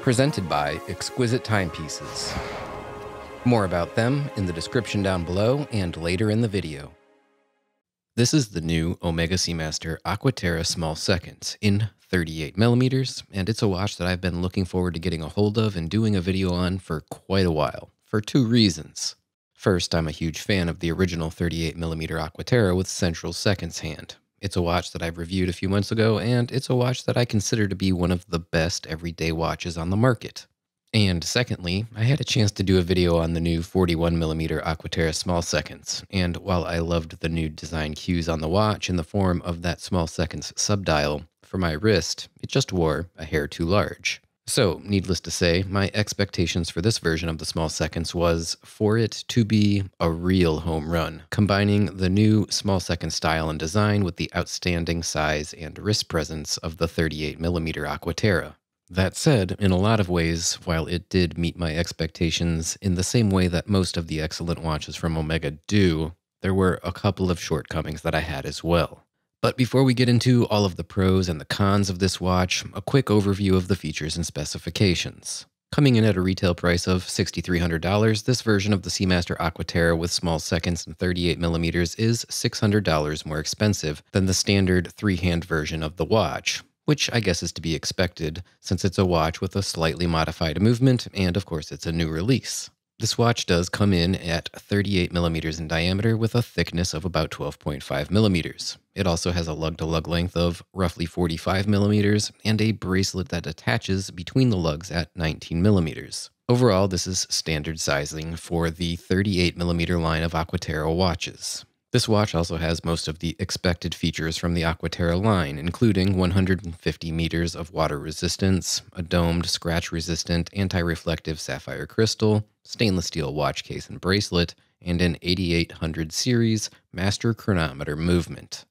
Presented by Exquisite Timepieces. More about them in the description down below and later in the video. This is the new Omega Seamaster Aqua Terra Small Seconds in 38mm, and it's a watch that I've been looking forward to getting a hold of and doing a video on for quite a while, for two reasons. First, I'm a huge fan of the original 38mm Aqua Terra with central seconds hand. It's a watch that I've reviewed a few months ago, and it's a watch that I consider to be one of the best everyday watches on the market. And secondly, I had a chance to do a video on the new 41mm Aqua Terra Small Seconds, and while I loved the new design cues on the watch in the form of that small seconds subdial, for my wrist, it just wore a hair too large. So, needless to say, my expectations for this version of the small seconds was for it to be a real home run, combining the new small second style and design with the outstanding size and wrist presence of the 38mm Aqua Terra. That said, in a lot of ways, while it did meet my expectations in the same way that most of the excellent watches from Omega do, there were a couple of shortcomings that I had as well. But before we get into all of the pros and the cons of this watch, a quick overview of the features and specifications. Coming in at a retail price of $6,300, this version of the Seamaster Aqua Terra with small seconds and 38mm is $600 more expensive than the standard three-hand version of the watch, which I guess is to be expected since it's a watch with a slightly modified movement and of course it's a new release. This watch does come in at 38mm in diameter with a thickness of about 12.5mm. It also has a lug-to-lug length of roughly 45mm and a bracelet that attaches between the lugs at 19mm. Overall, this is standard sizing for the 38mm line of Aqua Terra watches. This watch also has most of the expected features from the Aqua Terra line, including 150 meters of water resistance, a domed, scratch-resistant, anti-reflective sapphire crystal, stainless steel watch case and bracelet, and an 8800 series master chronometer movement.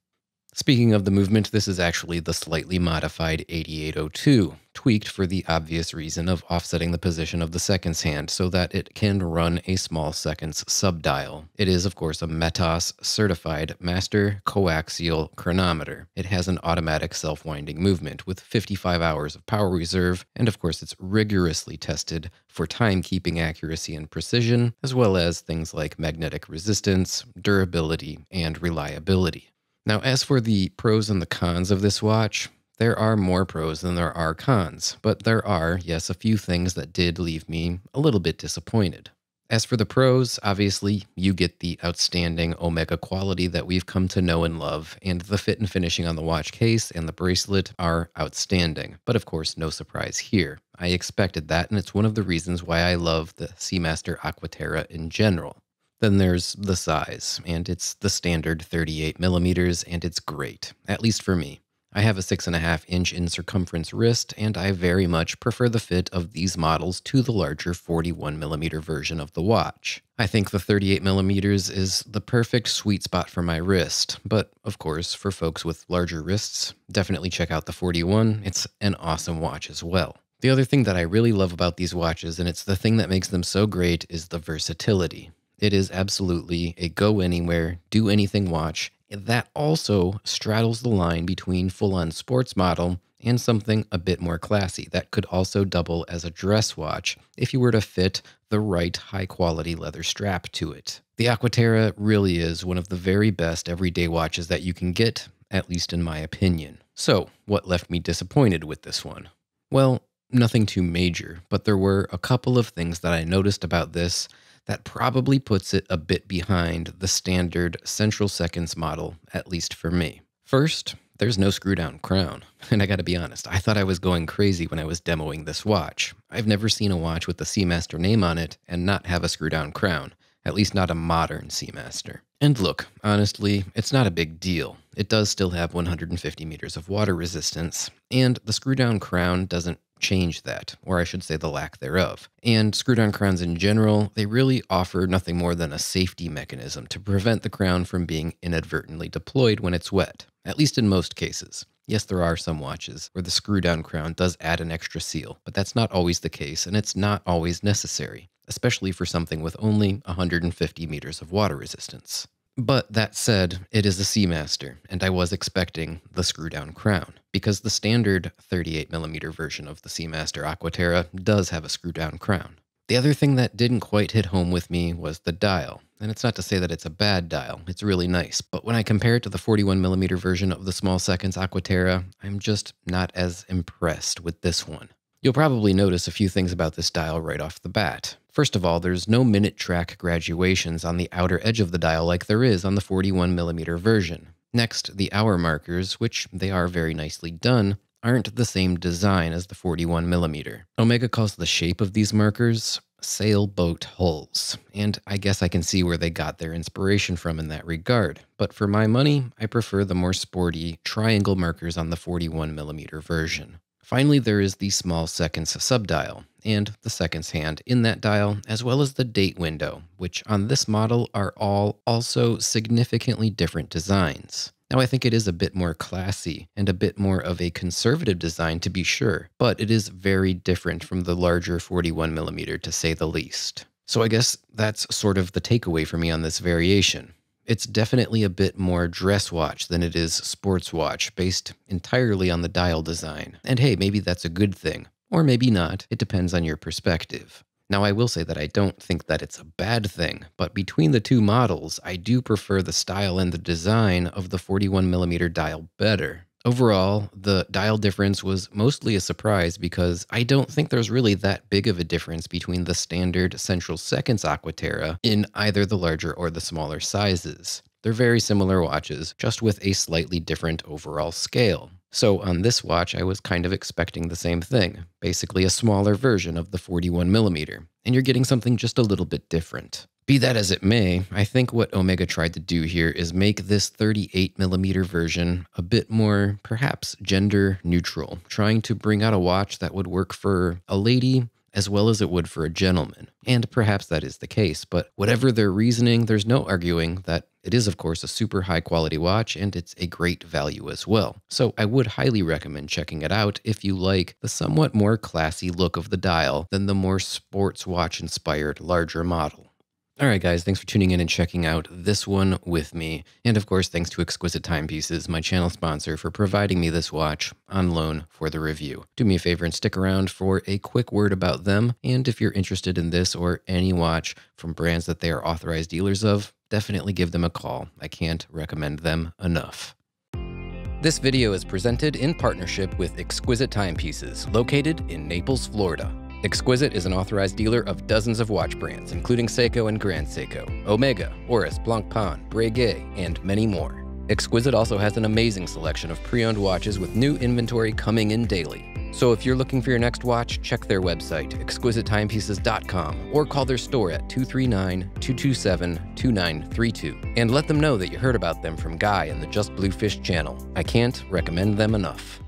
Speaking of the movement, this is actually the slightly modified 8802, tweaked for the obvious reason of offsetting the position of the seconds hand so that it can run a small seconds subdial. It is, of course, a METOS certified master coaxial chronometer. It has an automatic self-winding movement with 55 hours of power reserve, and of course it's rigorously tested for timekeeping accuracy and precision, as well as things like magnetic resistance, durability, and reliability. Now, as for the pros and the cons of this watch, there are more pros than there are cons, but there are, yes, a few things that did leave me a little bit disappointed. As for the pros, obviously, you get the outstanding Omega quality that we've come to know and love, and the fit and finishing on the watch case and the bracelet are outstanding. But of course, no surprise here. I expected that, and it's one of the reasons why I love the Seamaster Aqua Terra in general. Then there's the size, and it's the standard 38mm, and it's great, at least for me. I have a 6.5-inch in circumference wrist, and I very much prefer the fit of these models to the larger 41mm version of the watch. I think the 38mm is the perfect sweet spot for my wrist, but of course, for folks with larger wrists, definitely check out the 41. It's an awesome watch as well. The other thing that I really love about these watches, and it's the thing that makes them so great, is the versatility. It is absolutely a go-anywhere, do-anything watch that also straddles the line between full-on sports model and something a bit more classy that could also double as a dress watch if you were to fit the right high-quality leather strap to it. The Aqua Terra really is one of the very best everyday watches that you can get, at least in my opinion. So, what left me disappointed with this one? Well, nothing too major, but there were a couple of things that I noticed about this that probably puts it a bit behind the standard central seconds model, at least for me. First, there's no screw-down crown, and I gotta be honest, I thought I was going crazy when I was demoing this watch. I've never seen a watch with the Seamaster name on it and not have a screw-down crown, at least not a modern Seamaster. And look, honestly, it's not a big deal. It does still have 150 meters of water resistance, and the screw-down crown doesn't change that, or I should say the lack thereof. And screw-down crowns in general, they really offer nothing more than a safety mechanism to prevent the crown from being inadvertently deployed when it's wet, at least in most cases. Yes, there are some watches where the screw-down crown does add an extra seal, but that's not always the case, and it's not always necessary, especially for something with only 150 meters of water resistance. But that said, it is a Seamaster, and I was expecting the screw-down crown, because the standard 38mm version of the Seamaster Aqua Terra does have a screw-down crown. The other thing that didn't quite hit home with me was the dial. And it's not to say that it's a bad dial, it's really nice, but when I compare it to the 41mm version of the Small Seconds Aqua Terra, I'm just not as impressed with this one. You'll probably notice a few things about this dial right off the bat. First of all, there's no minute track graduations on the outer edge of the dial like there is on the 41mm version. Next, the hour markers, which they are very nicely done, aren't the same design as the 41mm. Omega calls the shape of these markers sailboat hulls, and I guess I can see where they got their inspiration from in that regard. But for my money, I prefer the more sporty triangle markers on the 41mm version. Finally, there is the Small Seconds subdial, and the seconds hand in that dial, as well as the date window, which on this model are all also significantly different designs. Now, I think it is a bit more classy and a bit more of a conservative design to be sure, but it is very different from the larger 41mm to say the least. So I guess that's sort of the takeaway for me on this variation. It's definitely a bit more dress watch than it is sports watch, based entirely on the dial design. And hey, maybe that's a good thing. Or maybe not, it depends on your perspective. Now, I will say that I don't think that it's a bad thing, but between the two models, I do prefer the style and the design of the 41mm dial better. Overall, the dial difference was mostly a surprise because I don't think there's really that big of a difference between the standard Central Seconds Aqua Terra in either the larger or the smaller sizes. They're very similar watches, just with a slightly different overall scale. So on this watch, I was kind of expecting the same thing, basically a smaller version of the 41mm, and you're getting something just a little bit different. Be that as it may, I think what Omega tried to do here is make this 38mm version a bit more, perhaps, gender neutral, trying to bring out a watch that would work for a lady as well as it would for a gentleman. And perhaps that is the case, but whatever their reasoning, there's no arguing that it is, of course, a super high quality watch and it's a great value as well. So I would highly recommend checking it out if you like the somewhat more classy look of the dial than the more sports watch inspired larger model. Alright guys, thanks for tuning in and checking out this one with me. And of course, thanks to Exquisite Timepieces, my channel sponsor, for providing me this watch on loan for the review. Do me a favor and stick around for a quick word about them. And if you're interested in this or any watch from brands that they are authorized dealers of, definitely give them a call. I can't recommend them enough. This video is presented in partnership with Exquisite Timepieces, located in Naples, Florida. Exquisite is an authorized dealer of dozens of watch brands, including Seiko and Grand Seiko, Omega, Oris, Blancpain, Breguet, and many more. Exquisite also has an amazing selection of pre-owned watches with new inventory coming in daily. So if you're looking for your next watch, check their website, exquisitettimepieces.com, or call their store at 239-227-2932, and let them know that you heard about them from Guy in the Just Bluefish channel. I can't recommend them enough.